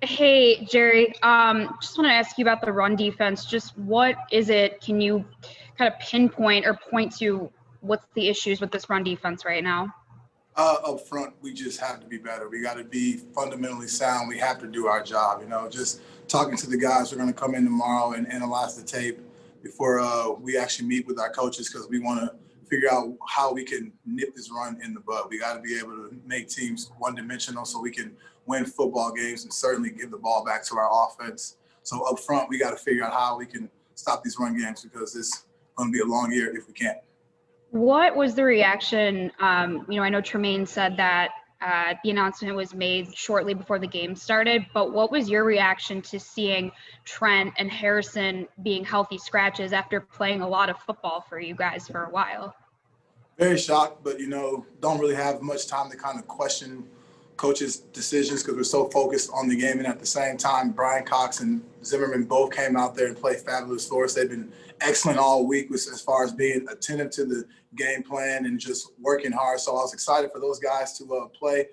Hey, Jerry. Just want to ask you about the run defense. Just what is it? Can you kind of pinpoint or point to what's the issues with this run defense right now? Up front, we just have to be better. We got to be fundamentally sound. We have to do our job. Just talking to the guys, we're going to come in tomorrow and analyze the tape before we actually meet with our coaches because we want to figure out how we can nip this run in the bud. We got to be able to make teams one-dimensional so we can win football games and certainly give the ball back to our offense. So up front, we got to figure out how we can stop these run games because it's going to be a long year if we can't. What was the reaction? I know Tremaine said that the announcement was made shortly before the game started, but what was your reaction to seeing Trent and Harrison being healthy scratches after playing a lot of football for you guys for a while? Very shocked, but, don't really have much time to kind of question coaches' decisions because we're so focused on the game. And at the same time, Brian Cox and Zimmerman both came out there and played fabulous for us. They've been excellent all week as far as being attentive to the game plan and just working hard. So I was excited for those guys to play.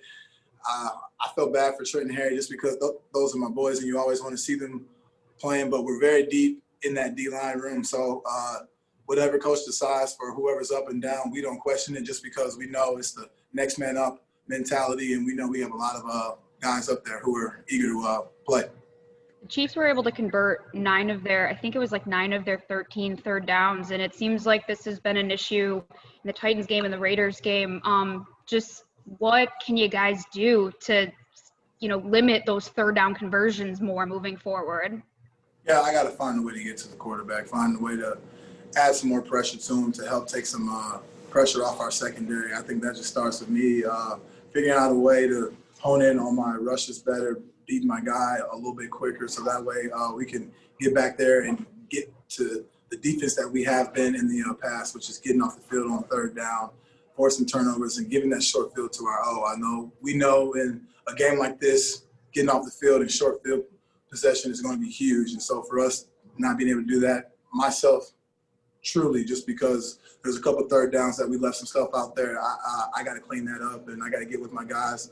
I felt bad for Trent and Harry just because those are my boys and you always want to see them playing, but we're very deep in that D-line room. So whatever coach decides for whoever's up and down, we don't question it just because we know it's the next man up mentality, and we know we have a lot of guys up there who are eager to play. The Chiefs were able to convert 9 of their 13 third downs, and it seems like this has been an issue in the Titans game and the Raiders game. Just what can you guys do to, limit those third down conversions more moving forward? Yeah, I got to find a way to get to the quarterback, find a way to add some more pressure to him to help take some pressure off our secondary. I think that just starts with me figuring out a way to hone in on my rushes better, beat my guy a little bit quicker so that way we can get back there and get to the defense that we have been in the past, which is getting off the field on third down, forcing turnovers, and giving that short field to our O. We know in a game like this, getting off the field and short field possession is going to be huge. And so for us not being able to do that, myself, truly, just because there's a couple of third downs that we left some stuff out there, I got to clean that up, and I got to get with my guys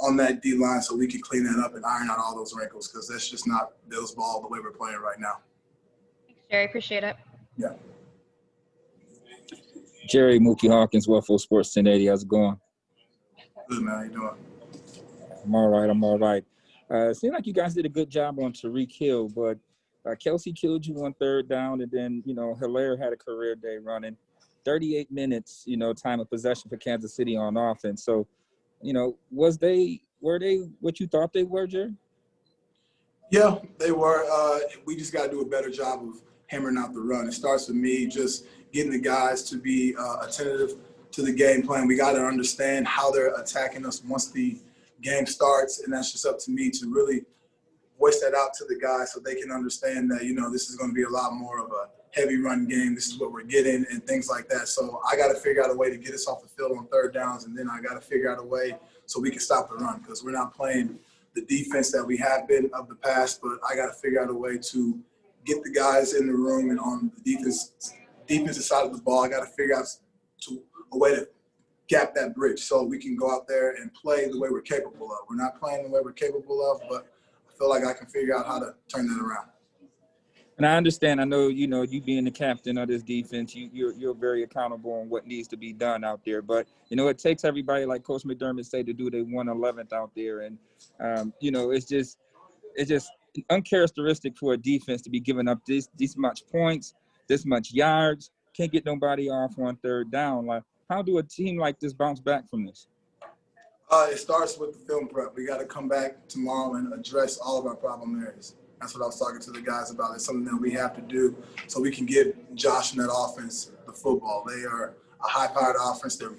on that D-line so we can clean that up and iron out all those wrinkles because that's just not Bills ball the way we're playing right now. Thanks, Jerry. Appreciate it. Yeah. Jerry Mookie Hawkins, Wellful Sports 1080. How's it going? Good, man. How you doing? I'm all right. It seemed like you guys did a good job on Tyreek Hill, but Kelsey killed you on third down, and then, Hilaire had a career day running. 38 minutes, time of possession for Kansas City on offense. So, were they what you thought they were, Jerry? Yeah, they were. We just got to do a better job of hammering out the run. It starts with me just getting the guys to be attentive to the game plan. We got to understand how they're attacking us once the game starts, and that's just up to me to really voice that out to the guys so they can understand that, this is going to be a lot more of a heavy run game. This is what we're getting and things like that. So I got to figure out a way to get us off the field on third downs, and then I got to figure out a way so we can stop the run because we're not playing the defense that we have been of the past, but I got to figure out a way to get the guys in the room and on the defensive side of the ball. I got to figure out a way to gap that bridge so we can go out there and play the way we're capable of. We're not playing the way we're capable of, but I feel like I can figure out how to turn that around. And I understand. I know, you being the captain of this defense, you're very accountable on what needs to be done out there. But, it takes everybody, like Coach McDermott said, to do their 111th out there. And, it's just uncharacteristic for a defense to be giving up this much points, this much yards, can't get nobody off on third down. Like, how do a team like this bounce back from this? It starts with the film prep. We got to come back tomorrow and address all of our problem areas. That's what I was talking to the guys about. It's something that we have to do so we can give Josh and that offense the football. They are a high-powered offense. They're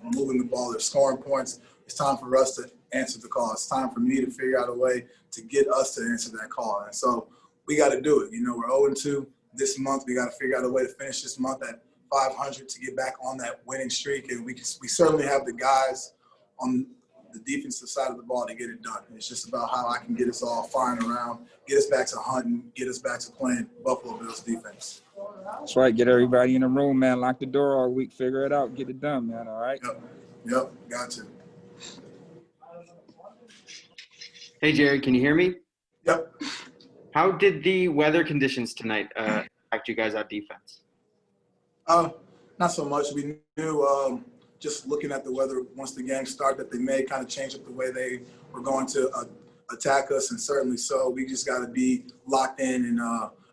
moving the ball. They're scoring points. It's time for us to answer the call. It's time for me to figure out a way to get us to answer that call. And so we got to do it. We're 0-2 this month. We got to figure out a way to finish this month at 500 to get back on that winning streak. And we certainly have the guys on the defensive side of the ball to get it done. It's just about how I can get us all firing around, get us back to hunting, get us back to playing Buffalo Bills defense. That's right. Get everybody in the room, man. Lock the door all week. Figure it out. Get it done, man. All right? Yep. Got to. Hey, Jerry, can you hear me? Yep. How did the weather conditions tonight affect you guys on defense? Not so much. We knew just looking at the weather once the game started that they may kind of change up the way they were going to attack us, and certainly so. We just got to be locked in and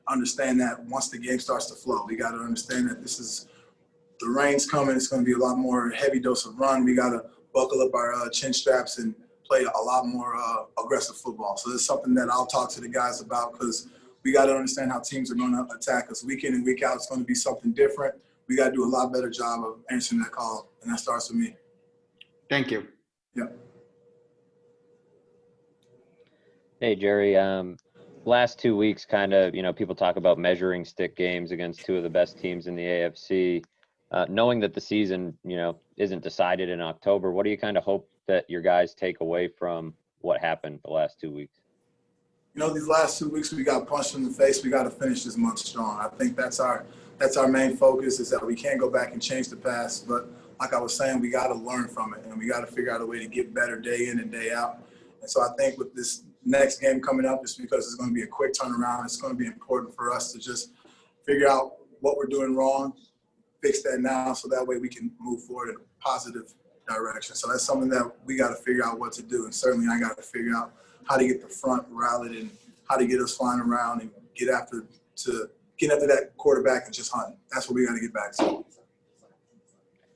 understand that once the game starts to flow, we got to understand that the rain's coming. It's going to be a lot more heavy dose of run. We got to buckle up our chin straps and play a lot more aggressive football. So it's something that I'll talk to the guys about because we got to understand how teams are going to attack us week in and week out. It's going to be something different. We got to do a lot better job of answering that call, and that starts with me. Thank you. Yeah. Hey, Jerry. Last 2 weeks, kind of, people talk about measuring stick games against two of the best teams in the AFC. Knowing that the season, isn't decided in October, what do you kind of hope that your guys take away from what happened the last 2 weeks? These last 2 weeks we got punched in the face. We got to finish this month strong. I think that's our main focus, is that we can't go back and change the past. But like I was saying, we got to learn from it, and we got to figure out a way to get better day in and day out. And so I think with this next game coming up, just because it's going to be a quick turnaround, it's going to be important for us to just figure out what we're doing wrong, fix that now, so that way we can move forward in a positive direction. So that's something that we got to figure out what to do. And certainly I got to figure out how to get the front rallied and how to get us flying around and get after that quarterback and just hunt. That's what we got to get back to.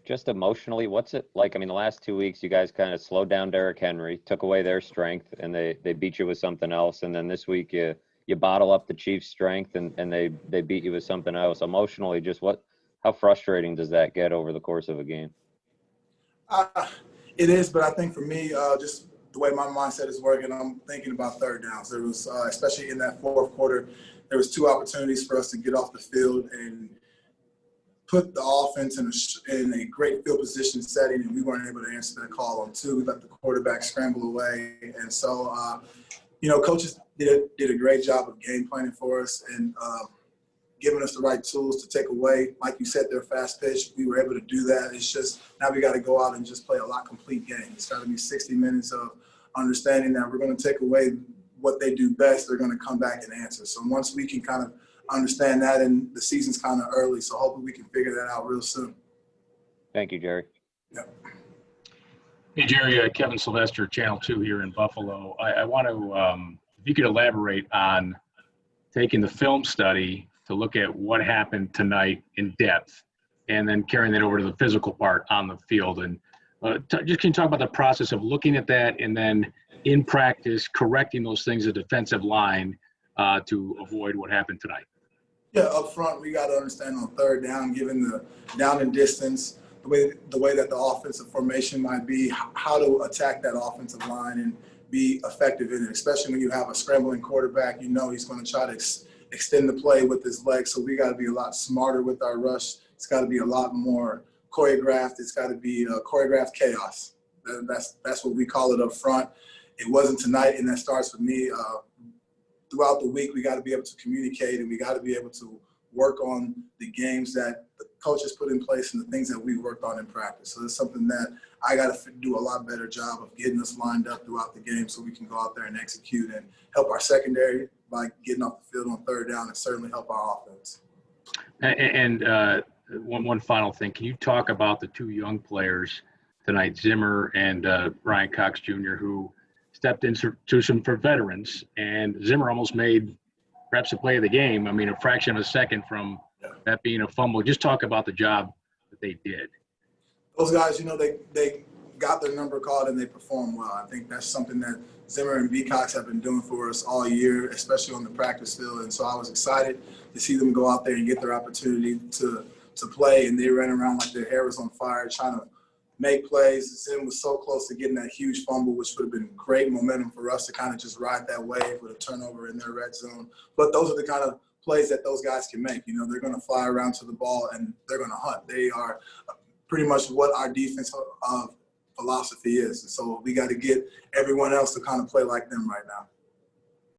Just emotionally, what's it like? I mean, the last 2 weeks, you guys kind of slowed down Derrick Henry, took away their strength, and they beat you with something else. And then this week, you bottle up the Chiefs' strength, and they beat you with something else. Emotionally, just how frustrating does that get over the course of a game? It is, but I think for me, just the way my mindset is working, I'm thinking about third downs. There was, especially in that fourth quarter, there was 2 opportunities for us to get off the field and put the offense in a great field position setting, and we weren't able to answer that call on 2. We let the quarterback scramble away. And so, coaches did a great job of game planning for us and giving us the right tools to take away. Like you said, they're fast pitch. We were able to do that. It's just now we got to go out and just play a lot complete game. It's got to be 60 minutes of understanding that we're going to take away what they do best. They're going to come back and answer. So once we can kind of understand that, and the season's kind of early, so hopefully we can figure that out real soon. Thank you, Jerry. Yeah. Hey, Jerry, Kevin Sylvester, Channel 2 here in Buffalo. I want to, if you could elaborate on taking the film study to look at what happened tonight in depth and then carrying that over to the physical part on the field. And just can you talk about the process of looking at that and then in practice correcting those things, the defensive line, to avoid what happened tonight? Yeah, up front, we got to understand on third down, given the down and distance, the way that the offensive formation might be, how to attack that offensive line and be effective in it, especially when you have a scrambling quarterback. He's going to try to extend the play with his legs, so we got to be a lot smarter with our rush. It's got to be a lot more choreographed. It's got to be choreographed chaos. That's what we call it up front. It wasn't tonight, and that starts with me. Throughout the week, we got to be able to communicate, and we got to be able to work on the games that the coaches put in place and the things that we worked on in practice. So it's something that I got to do a lot better job of getting us lined up throughout the game so we can go out there and execute and help our secondary by getting off the field on third down, and certainly help our offense. And one final thing. Can you talk about the 2 young players tonight, Zimmer and Ryan Cox Jr., who stepped into some for veterans, and Zimmer almost made perhaps the play of the game. I mean, a fraction of a second from that being a fumble. Just talk about the job that they did. Those guys, they got their number called and they performed well. I think that's something that Zimmer and B. Cox have been doing for us all year, especially on the practice field. And so I was excited to see them go out there and get their opportunity to play, and they ran around like their hair was on fire trying to make plays. Zim was so close to getting that huge fumble, which would have been great momentum for us to kind of just ride that wave with a turnover in their red zone. But those are the kind of plays that those guys can make. They're going to fly around to the ball and they're going to hunt. They are pretty much what our defense philosophy is. And so we got to get everyone else to kind of play like them right now.